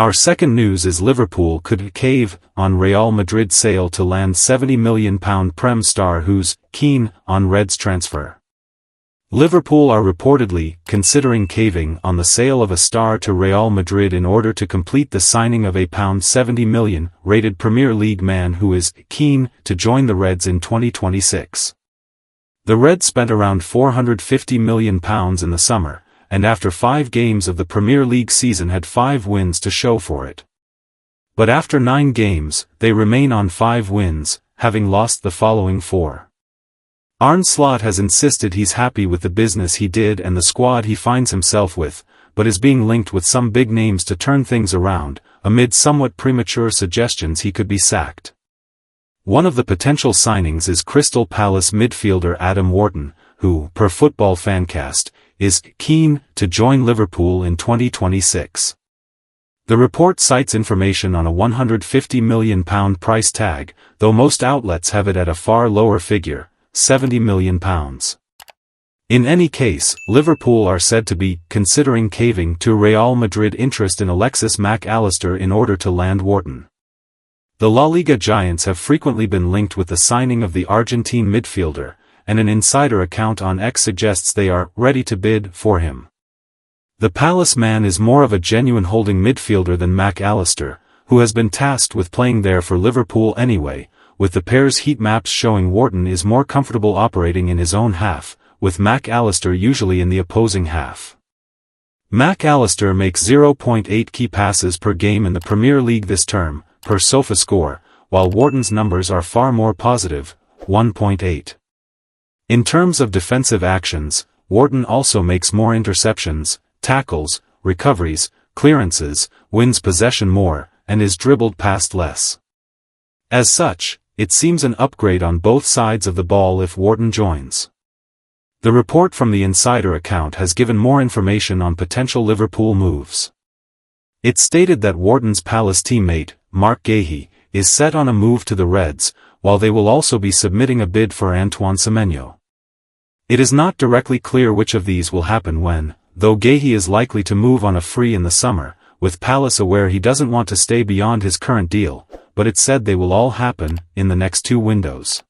Our second news is Liverpool could cave on Real Madrid sale to land £70 million Prem star who's keen on Reds transfer. Liverpool are reportedly considering caving on the sale of a star to Real Madrid in order to complete the signing of a £70 million rated Premier League man who is keen to join the Reds in 2026. The Reds spent around £450 million in the summer, and after 5 games of the Premier League season had 5 wins to show for it. But after 9 games, they remain on 5 wins, having lost the following 4. Arne Slot has insisted he's happy with the business he did and the squad he finds himself with, but is being linked with some big names to turn things around, amid somewhat premature suggestions he could be sacked. One of the potential signings is Crystal Palace midfielder Adam Wharton, who, per Football Fancast, is keen to join Liverpool in 2026. The report cites information on a £150 million price tag, though most outlets have it at a far lower figure, £70 million. In any case, Liverpool are said to be considering caving to Real Madrid interest in Alexis Mac Allister in order to land Wharton. The La Liga giants have frequently been linked with the signing of the Argentine midfielder, and an insider account on X suggests they are ready to bid for him. The Palace man is more of a genuine holding midfielder than Mac Allister, who has been tasked with playing there for Liverpool anyway, with the pair's heat maps showing Wharton is more comfortable operating in his own half, with Mac Allister usually in the opposing half. Mac Allister makes 0.8 key passes per game in the Premier League this term, per SofaScore, while Wharton's numbers are far more positive, 1.8. In terms of defensive actions, Wharton also makes more interceptions, tackles, recoveries, clearances, wins possession more, and is dribbled past less. As such, it seems an upgrade on both sides of the ball if Wharton joins. The report from the insider account has given more information on potential Liverpool moves. It stated that Wharton's Palace teammate, Marc Guehi, is set on a move to the Reds, while they will also be submitting a bid for Antoine Semenyo. It is not directly clear which of these will happen when, though Guehi is likely to move on a free in the summer, with Palace aware he doesn't want to stay beyond his current deal, but it's said they will all happen in the next 2 windows.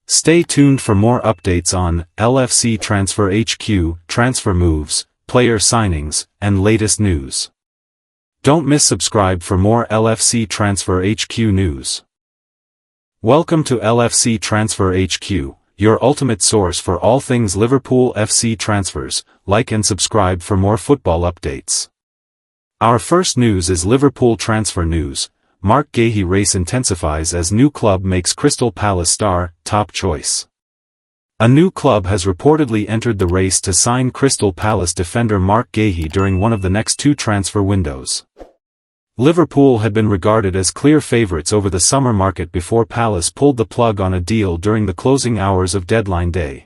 Stay tuned for more updates on LFC Transfer HQ, transfer moves, player signings, and latest news. Don't miss subscribe for more LFC Transfer HQ news. Welcome to LFC Transfer HQ, your ultimate source for all things Liverpool FC transfers. Like and subscribe for more football updates. Our first news is Liverpool transfer news. Marc Guehi race intensifies as new club makes Crystal Palace star top choice. A new club has reportedly entered the race to sign Crystal Palace defender Marc Guehi during one of the next 2 transfer windows. Liverpool had been regarded as clear favourites over the summer market before Palace pulled the plug on a deal during the closing hours of deadline day.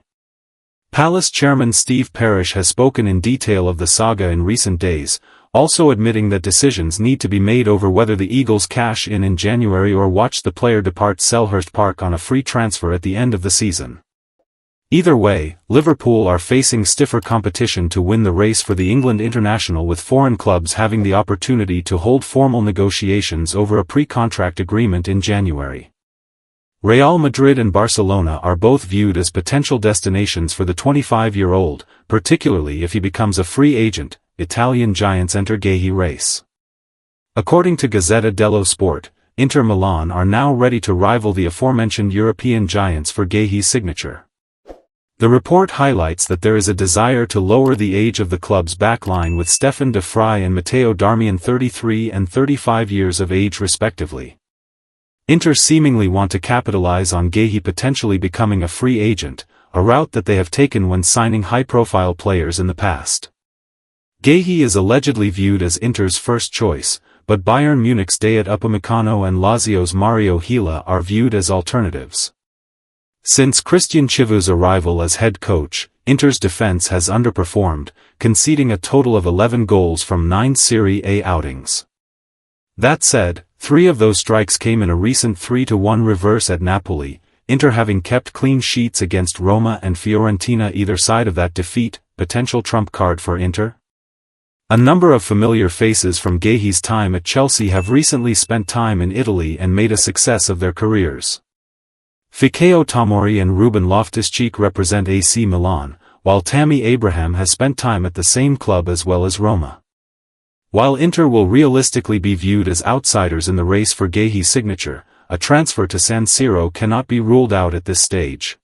Palace chairman Steve Parish has spoken in detail of the saga in recent days, also admitting that decisions need to be made over whether the Eagles cash in January or watch the player depart Selhurst Park on a free transfer at the end of the season. Either way, Liverpool are facing stiffer competition to win the race for the England international, with foreign clubs having the opportunity to hold formal negotiations over a pre-contract agreement in January. Real Madrid and Barcelona are both viewed as potential destinations for the 25-year-old, particularly if he becomes a free agent. Italian giants enter Guehi race. According to Gazzetta dello Sport, Inter Milan are now ready to rival the aforementioned European giants for Guehi's signature. The report highlights that there is a desire to lower the age of the club's backline, with Stefan de Vrij and Matteo Darmian 33 and 35 years of age respectively. Inter seemingly want to capitalize on Guehi potentially becoming a free agent, a route that they have taken when signing high-profile players in the past. Guehi is allegedly viewed as Inter's first choice, but Bayern Munich's Dayot Upamecano and Lazio's Mario Gila are viewed as alternatives. Since Christian Chivu's arrival as head coach, Inter's defense has underperformed, conceding a total of 11 goals from 9 Serie A outings. That said, 3 of those strikes came in a recent 3-1 reverse at Napoli, Inter having kept clean sheets against Roma and Fiorentina either side of that defeat. Potential trump card for Inter? A number of familiar faces from Guehi's time at Chelsea have recently spent time in Italy and made a success of their careers. Fikayo Tomori and Ruben Loftus-Cheek represent AC Milan, while Tammy Abraham has spent time at the same club as well as Roma. While Inter will realistically be viewed as outsiders in the race for Guehi's signature, a transfer to San Siro cannot be ruled out at this stage.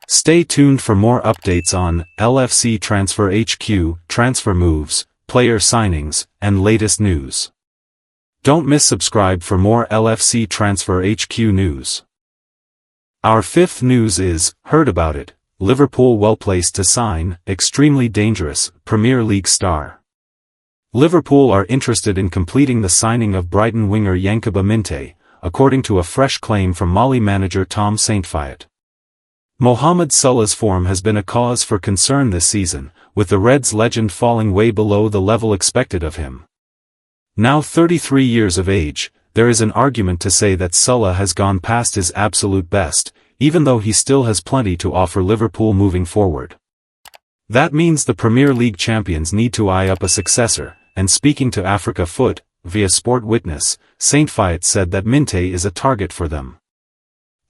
Stay tuned for more updates on LFC Transfer HQ, transfer moves, player signings, and latest news. Don't miss subscribe for more LFC Transfer HQ news. Our fifth news is, heard about it, Liverpool well placed to sign, extremely dangerous, Premier League star. Liverpool are interested in completing the signing of Brighton winger Yankuba Minte, according to a fresh claim from Mali manager Tom Saintfiet. Mohamed Salah's form has been a cause for concern this season, with the Reds legend falling way below the level expected of him. Now 33 years of age, there is an argument to say that Salah has gone past his absolute best, even though he still has plenty to offer Liverpool moving forward. That means the Premier League champions need to eye up a successor, and speaking to Africa Foot, via Sport Witness, Saintfiet said that Minte is a target for them.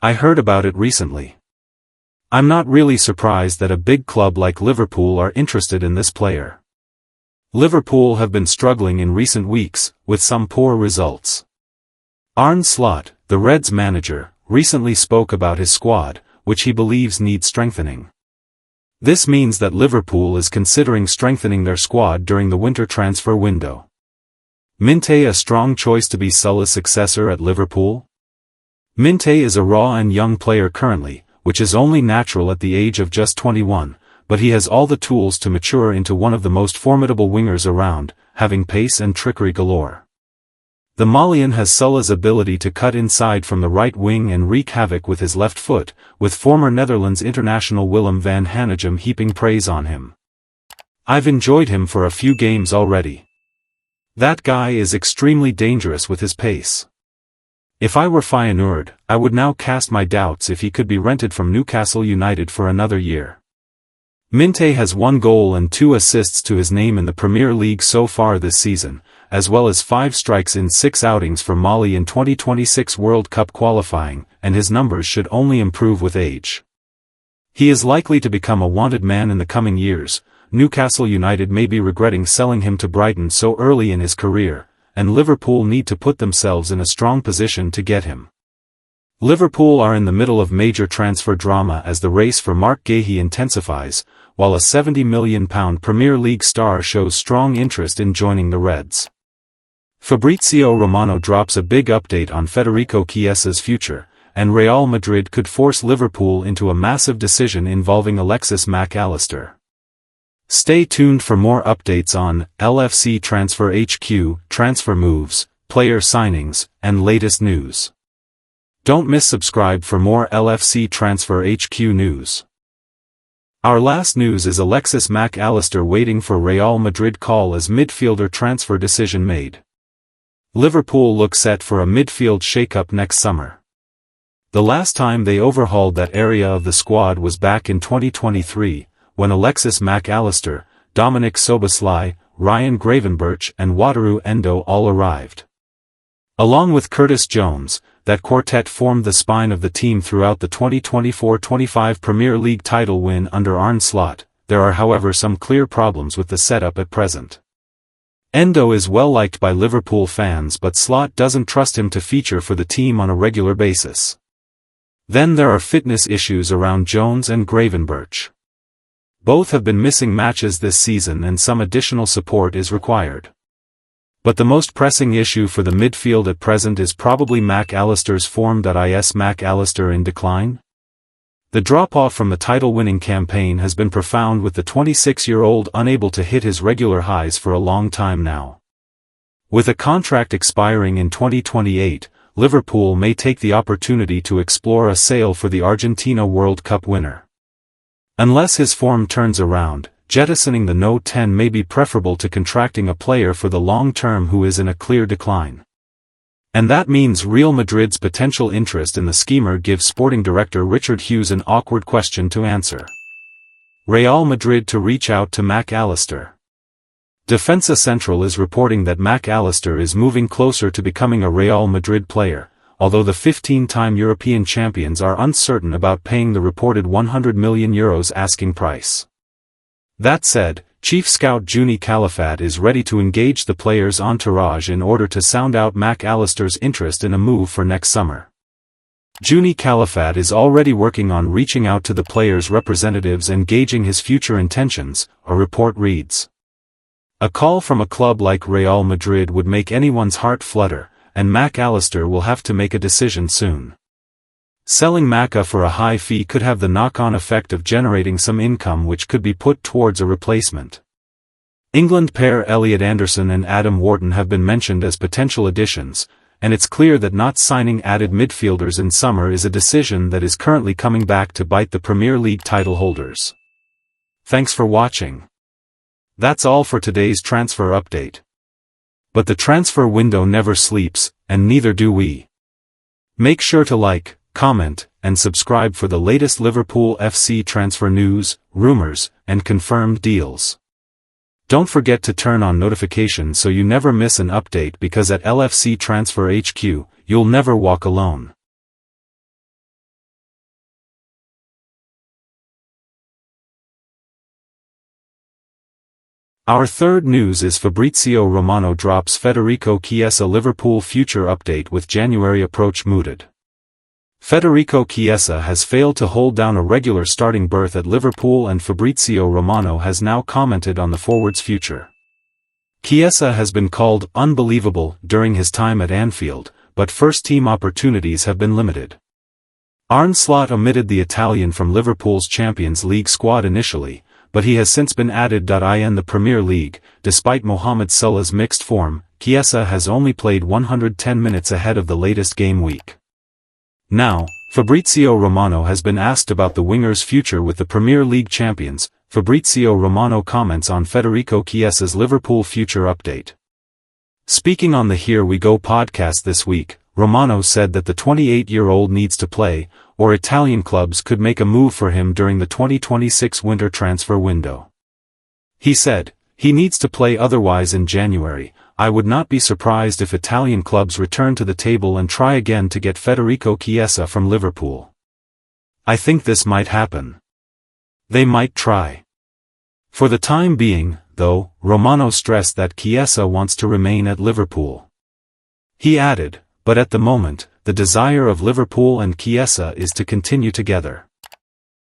I heard about it recently. I'm not really surprised that a big club like Liverpool are interested in this player. Liverpool have been struggling in recent weeks, with some poor results. Arne Slot, the Reds manager, recently spoke about his squad, which he believes needs strengthening. This means that Liverpool is considering strengthening their squad during the winter transfer window. Minte a strong choice to be Salah's successor at Liverpool? Minte is a raw and young player currently, which is only natural at the age of just 21, but he has all the tools to mature into one of the most formidable wingers around, having pace and trickery galore. The Malian has Salah's ability to cut inside from the right wing and wreak havoc with his left foot, with former Netherlands international Willem van Hanegem heaping praise on him. I've enjoyed him for a few games already. That guy is extremely dangerous with his pace. If I were Feyenoord, I would now cast my doubts if he could be rented from Newcastle United for another year. Minte has 1 goal and 2 assists to his name in the Premier League so far this season, as well as 5 strikes in 6 outings for Mali in 2026 World Cup qualifying, and his numbers should only improve with age. He is likely to become a wanted man in the coming years. Newcastle United may be regretting selling him to Brighton so early in his career, and Liverpool need to put themselves in a strong position to get him. Liverpool are in the middle of major transfer drama as the race for Marc Guehi intensifies, while a £70 million Premier League star shows strong interest in joining the Reds. Fabrizio Romano drops a big update on Federico Chiesa's future, and Real Madrid could force Liverpool into a massive decision involving Alexis Mac Allister. Stay tuned for more updates on LFC Transfer HQ, transfer moves, player signings, and latest news. Don't miss subscribe for more LFC Transfer HQ news. Our last news is Alexis Mac Allister waiting for Real Madrid call as midfielder transfer decision made. Liverpool look set for a midfield shake-up next summer. The last time they overhauled that area of the squad was back in 2023, when Alexis Mac Allister, Dominic Szoboszlai, Ryan Gravenberch and Wataru Endo all arrived. Along with Curtis Jones, that quartet formed the spine of the team throughout the 2024-25 Premier League title win under Arne Slot. There are however some clear problems with the setup at present. Endo is well liked by Liverpool fans, but Slot doesn't trust him to feature for the team on a regular basis. Then there are fitness issues around Jones and Gravenberch. Both have been missing matches this season and some additional support is required. But the most pressing issue for the midfield at present is probably Mac Allister's form. Is Mac Allister in decline? The drop-off from the title-winning campaign has been profound, with the 26-year-old unable to hit his regular highs for a long time now. With a contract expiring in 2028, Liverpool may take the opportunity to explore a sale for the Argentina World Cup winner. Unless his form turns around, jettisoning the No. 10 may be preferable to contracting a player for the long term who is in a clear decline. And that means Real Madrid's potential interest in the schemer gives sporting director Richard Hughes an awkward question to answer. Real Madrid to reach out to Mac Allister. Defensa Central is reporting that Mac Allister is moving closer to becoming a Real Madrid player, although the 15-time European champions are uncertain about paying the reported €100 million asking price. That said, Chief Scout Juni Calafat is ready to engage the player's entourage in order to sound out Mac Allister's interest in a move for next summer. Juni Calafat is already working on reaching out to the player's representatives and gauging his future intentions, a report reads. A call from a club like Real Madrid would make anyone's heart flutter, and Mac Allister will have to make a decision soon. Selling Macca for a high fee could have the knock-on effect of generating some income which could be put towards a replacement. England pair Elliot Anderson and Adam Wharton have been mentioned as potential additions, and it's clear that not signing added midfielders in summer is a decision that is currently coming back to bite the Premier League title holders. Thanks for watching. That's all for today's transfer update. But the transfer window never sleeps, and neither do we. Make sure to like, comment, and subscribe for the latest Liverpool FC transfer news, rumors, and confirmed deals. Don't forget to turn on notifications so you never miss an update, because at LFC Transfer HQ, you'll never walk alone. Our third news is Fabrizio Romano drops Federico Chiesa Liverpool future update with January approach mooted. Federico Chiesa has failed to hold down a regular starting berth at Liverpool, and Fabrizio Romano has now commented on the forward's future. Chiesa has been called unbelievable during his time at Anfield, but first-team opportunities have been limited. Arne Slot omitted the Italian from Liverpool's Champions League squad initially, but he has since been added. In the Premier League, despite Mohamed Salah's mixed form, Chiesa has only played 110 minutes ahead of the latest game week. Now, Fabrizio Romano has been asked about the winger's future with the Premier League champions. Fabrizio Romano comments on Federico Chiesa's Liverpool future update. Speaking on the Here We Go podcast this week, Romano said that the 28-year-old needs to play, or Italian clubs could make a move for him during the 2026 winter transfer window. He said, "He needs to play, otherwise in January, I would not be surprised if Italian clubs return to the table and try again to get Federico Chiesa from Liverpool. I think this might happen. They might try." For the time being, though, Romano stressed that Chiesa wants to remain at Liverpool. He added, "But at the moment, the desire of Liverpool and Chiesa is to continue together.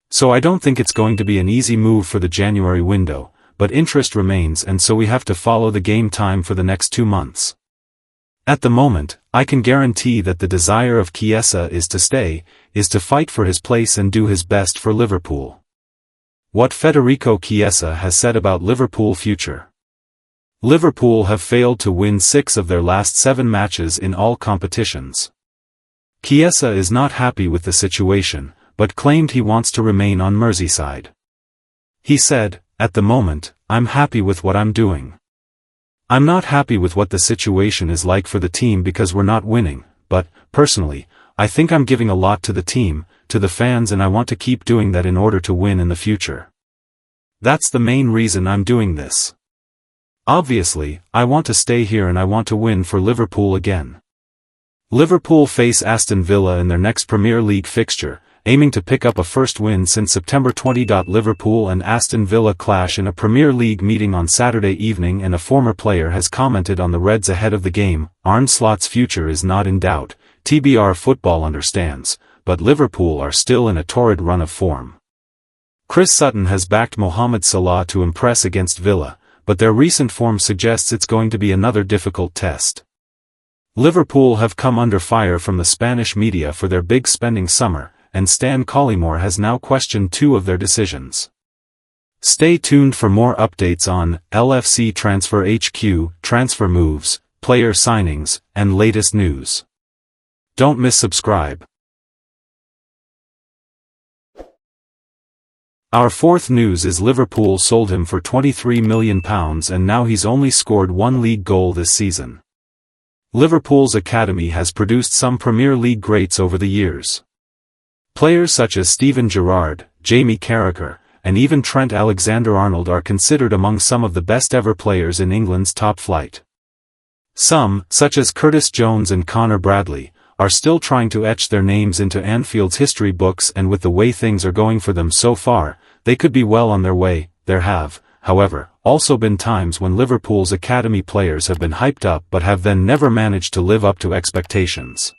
So I don't think it's going to be an easy move for the January window, but interest remains, and so we have to follow the game time for the next 2 months. At the moment, I can guarantee that the desire of Chiesa is to stay, is to fight for his place and do his best for Liverpool." What Federico Chiesa has said about Liverpool future. Liverpool have failed to win 6 of their last 7 matches in all competitions. Chiesa is not happy with the situation, but claimed he wants to remain on Merseyside. He said, "At the moment, I'm happy with what I'm doing. I'm not happy with what the situation is like for the team because we're not winning, but, personally, I think I'm giving a lot to the team, to the fans, and I want to keep doing that in order to win in the future. That's the main reason I'm doing this. Obviously, I want to stay here and I want to win for Liverpool again." Liverpool face Aston Villa in their next Premier League fixture, aiming to pick up a first win since September 20. Liverpool and Aston Villa clash in a Premier League meeting on Saturday evening, and a former player has commented on the Reds ahead of the game. Arne Slot's future is not in doubt, TBR Football understands, but Liverpool are still in a torrid run of form. Chris Sutton has backed Mohamed Salah to impress against Villa, but their recent form suggests it's going to be another difficult test. Liverpool have come under fire from the Spanish media for their big spending summer, and Stan Collymore has now questioned 2 of their decisions. Stay tuned for more updates on LFC Transfer HQ, transfer moves, player signings, and latest news. Don't miss subscribe. Our fourth news is Liverpool sold him for £23 million, and now he's only scored 1 league goal this season. Liverpool's academy has produced some Premier League greats over the years. Players such as Steven Gerrard, Jamie Carragher, and even Trent Alexander-Arnold are considered among some of the best ever players in England's top flight. Some, such as Curtis Jones and Connor Bradley, are still trying to etch their names into Anfield's history books, and with the way things are going for them so far, they could be well on their way. There have, however, also been times when Liverpool's academy players have been hyped up but have then never managed to live up to expectations.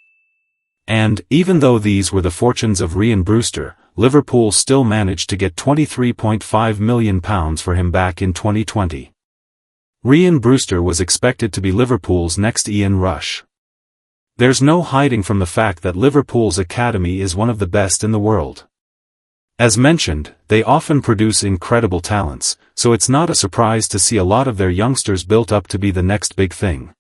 And, even though these were the fortunes of Ryan Brewster, Liverpool still managed to get £23.5 million for him back in 2020. Ryan Brewster was expected to be Liverpool's next Ian Rush. There's no hiding from the fact that Liverpool's academy is one of the best in the world. As mentioned, they often produce incredible talents, so it's not a surprise to see a lot of their youngsters built up to be the next big thing.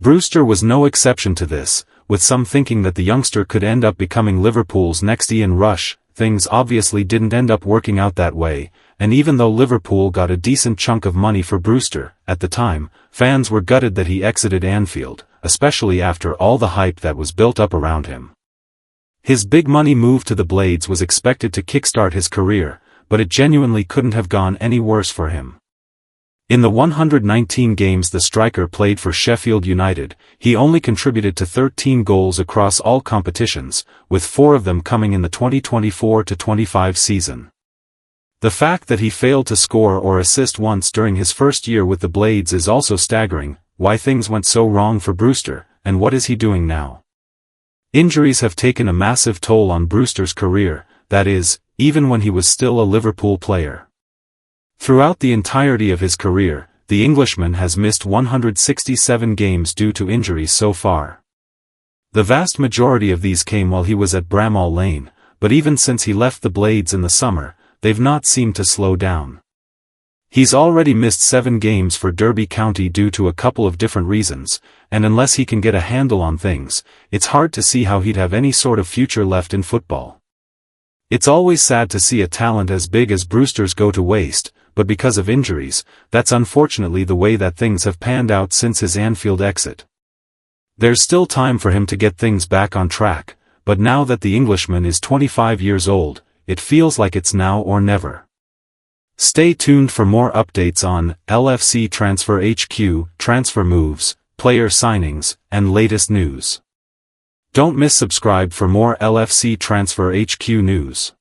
Brewster was no exception to this, with some thinking that the youngster could end up becoming Liverpool's next Ian Rush. Things obviously didn't end up working out that way, and even though Liverpool got a decent chunk of money for Brewster, at the time, fans were gutted that he exited Anfield, especially after all the hype that was built up around him. His big money move to the Blades was expected to kickstart his career, but it genuinely couldn't have gone any worse for him. In the 119 games the striker played for Sheffield United, he only contributed to 13 goals across all competitions, with 4 of them coming in the 2024-25 season. The fact that he failed to score or assist once during his first year with the Blades is also staggering. Why things went so wrong for Brewster, and what is he doing now? Injuries have taken a massive toll on Brewster's career, that is, even when he was still a Liverpool player. Throughout the entirety of his career, the Englishman has missed 167 games due to injuries so far. The vast majority of these came while he was at Bramall Lane, but even since he left the Blades in the summer, they've not seemed to slow down. He's already missed 7 games for Derby County due to a couple of different reasons, and unless he can get a handle on things, it's hard to see how he'd have any sort of future left in football. It's always sad to see a talent as big as Brewster's go to waste, but because of injuries, that's unfortunately the way that things have panned out since his Anfield exit. There's still time for him to get things back on track, but now that the Englishman is 25 years old, it feels like it's now or never. Stay tuned for more updates on LFC Transfer HQ, transfer moves, player signings, and latest news. Don't miss subscribe for more LFC Transfer HQ news.